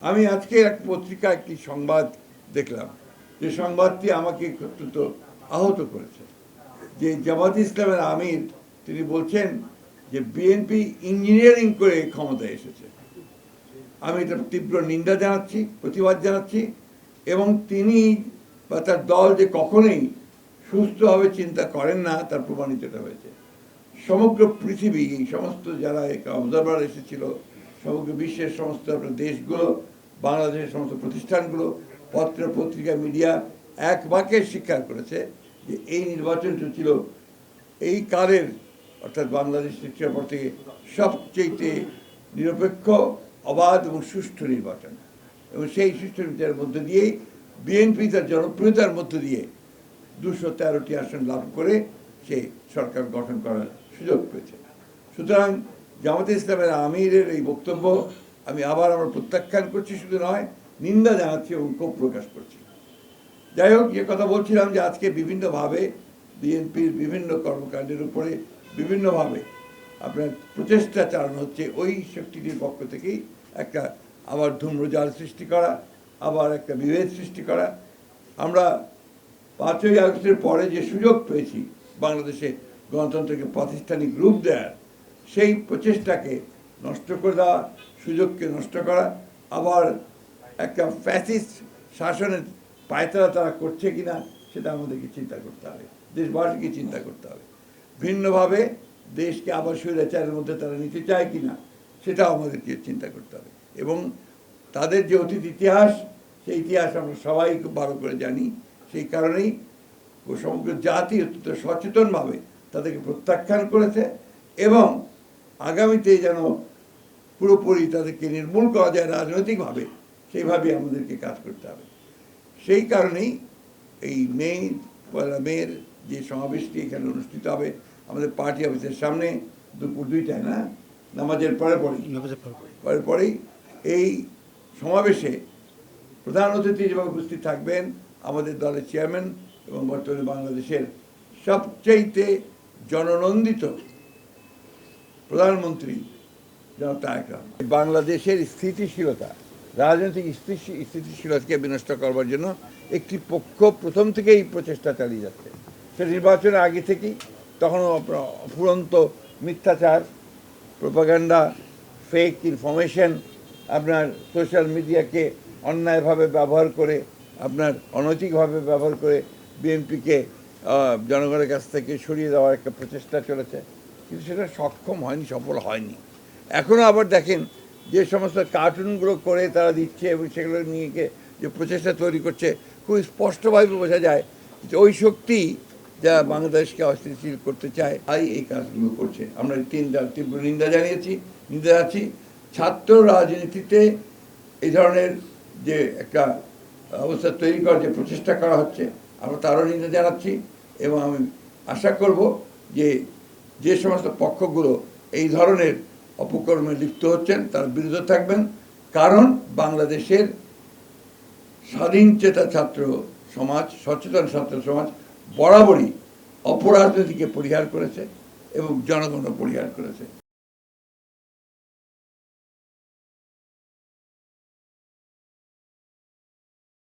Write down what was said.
আমি আজকে এক পত্রিকা একটি সংবাদ দেখলাম, যে সংবাদটি আমাকে অত্যন্ত আহত করেছে। যে জামাত ইসলামের আমির তিনি বলছেন যে বিএনপি ইঞ্জিনিয়ারিং করে ক্ষমতায় এসেছে। আমি এটা তীব্র নিন্দা জানাচ্ছি, প্রতিবাদ জানাচ্ছি, এবং তিনি বা তার দল যে কখনোই সুস্থভাবে চিন্তা করেন না তার প্রমাণিত এটা হয়েছে। সমগ্র পৃথিবী, এই সমস্ত যারা অবজারভার এসেছিল, সমগ্র বিশ্বের সমস্ত দেশগুলো, বাংলাদেশের সমস্ত প্রতিষ্ঠানগুলো, পত্র পত্রিকা, মিডিয়া এক বাক্যে স্বীকার করেছে যে এই নির্বাচনটা ছিল এই কালের, অর্থাৎ বাংলাদেশ সৃষ্টির পর থেকে সবচেয়ে নিরপেক্ষ, অবাধ এবং সুষ্ঠু নির্বাচন। এবং সেই সুষ্ঠু নির্বাচনের মধ্য দিয়েই বিএনপি তার জনপ্রিয়তার মধ্য দিয়ে 213টি আসন লাভ করে সে সরকার গঠন করার সুযোগ পেয়েছে। সুতরাং জামাতে ইসলামের আমিরের এই বক্তব্য আমি আবার আমরা প্রত্যাখ্যান করছি, শুধু নয় নিন্দা জানাচ্ছি এবং ক্ষোভ প্রকাশ করছি। যাই হোক, যে কথা বলছিলাম যে আজকে বিভিন্নভাবে বিএনপির বিভিন্ন কর্মকাণ্ডের উপরে বিভিন্নভাবে আপনার প্রচেষ্টা চালানো হচ্ছে ওই শক্তিটির পক্ষ থেকেই, একটা আবার ধূম্রজাল সৃষ্টি করা, আবার একটা বিভেদ সৃষ্টি করা। আমরা 5ই আগস্টের পরে যে সুযোগ পেয়েছি বাংলাদেশে গণতন্ত্রকে প্রাতিষ্ঠানিক রূপ দেওয়ার, সেই প্রচেষ্টাকে নষ্ট করে দেওয়া, সুযোগকে নষ্ট করা, আবার একটা ফ্যাসিস্ট শাসনের পায়তারা তারা করছে কিনা সেটা আমাদেরকে চিন্তা করতে হবে, দেশবাসীকে চিন্তা করতে হবে। ভিন্নভাবে দেশকে আবার স্বৈরাচারের মধ্যে তারা নিতে চায় কিনা সেটাও আমাদেরকে চিন্তা করতে হবে। এবং তাদের যে অতীত ইতিহাস, সেই ইতিহাস আমরা সবাই খুব ভালো করে জানি। সেই কারণেই সমগ্র জাতি অত্যন্ত সচেতনভাবে তাদেরকে প্রত্যাখ্যান করেছে, এবং আগামীতে যেন পুরোপুরি তাদেরকে নির্মূল করা যায় রাজনৈতিকভাবে, সেইভাবে আমাদেরকে কাজ করতে হবে। সেই কারণেই এই পয়লা মের যে সমাবেশটি এখানে অনুষ্ঠিত হবে আমাদের পার্টি অফিসের সামনে, দুপুর 2টায়, না নামাজের পরেই এই সমাবেশে প্রধান অতিথি হিসেবে উপস্থিত থাকবেন আমাদের দলের চেয়ারম্যান এবং বর্তমানে বাংলাদেশের সবচেয়ে জননন্দিত প্রধানমন্ত্রী জনাব তারেক রহমান। বাংলাদেশের স্থিতিশীলতা, রাজনৈতিক স্থিতিশীলতাকে বিনষ্ট করবার জন্য একটি পক্ষ প্রথম থেকেই প্রচেষ্টা চালিয়ে যাচ্ছে। সে নির্বাচনের আগে থেকেই, তখনও অফুরন্ত মিথ্যাচার, প্রোপাগান্ডা, ফেক ইনফরমেশন, আপনার সোশ্যাল মিডিয়াকে অন্যায়ভাবে ব্যবহার করে, আপনার অনৈতিকভাবে ব্যবহার করে বিএনপিকে জনগণের কাছ থেকে সরিয়ে দেওয়ার একটা প্রচেষ্টা চলেছে, কিন্তু সেটা সক্ষম হয়নি, সফল হয়নি। এখনও আবার দেখেন যে সমস্ত কার্টুনগুলো করে তারা দিচ্ছে এবং সেগুলো নিয়ে যে প্রচেষ্টা তৈরি করছে, খুব স্পষ্টভাবে বোঝা যায় যে ওই শক্তি যা বাংলাদেশকে অস্থিতিশীল করতে চায় তাই এই কাজগুলো করছে। আমরা তীব্র নিন্দা জানাচ্ছি। ছাত্র রাজনীতিতে এই ধরনের যে একটা অবস্থা তৈরি করার যে প্রচেষ্টা করা হচ্ছে, আমরা তারও নিন্দা জানাচ্ছি, এবং আমি আশা করব যে সমস্ত পক্ষগুলো এই ধরনের অপকর্মে লিপ্ত হচ্ছেন তার বিরুদ্ধে থাকবেন। কারণ বাংলাদেশের স্বাধীনচেতা ছাত্র সমাজ, সচেতন ছাত্র সমাজ বরাবরই অপরাজনীতিকে পরিহার করেছে এবং জনগণও পরিহার করেছে।